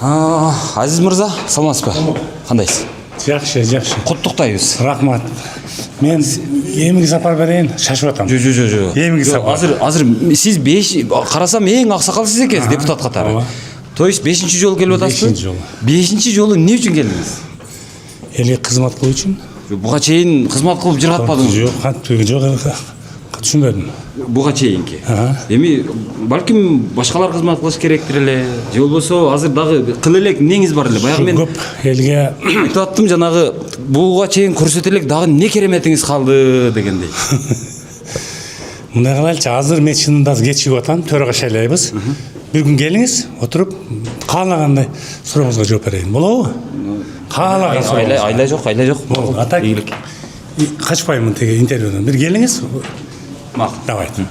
Азиз мырза, саламатсыз ба? Кандайсыз? Жакшы. Куттуктайбыз. Рахмат. Мен эмиге сапар берейин, шашып атам. Жо. Эмиге сапар. Азыр сиз 5 карасам эң аксакал сиз экенсиз, депутат катары. То есть 5-чи жолу келип атасызбы? 5-чи жолу. 5-чи жолу эмне үчүн келдиңиз? Элге кызмат кылуу үчүн. Буга чейин кызмат кылып жыргатпадыңызбы? Жок, түшүнбөдүм. Буга чейинки. Эми балким башкалар кызмат кылыш керектир эле. Же болбосо азыр дагы кыл элек эмнеңиз бар эле? Баягы мен көп элге айтып аттым, жанагы буга чейин көрсөтө элек дагы эмне кереметиңиз калды дегендей. Мындай кылайлычы, азыр мен чынында кечигип атам, төрөгө шайлайбыз. Бир күн келиңиз, отуруп каалагандай сурооңузга жооп берейин. Болобу? Каалаган суроо. Айла жок. Болду. Атак. Качпаймын теге интервьюдан. Бир келиңиз. Мак. Давайте.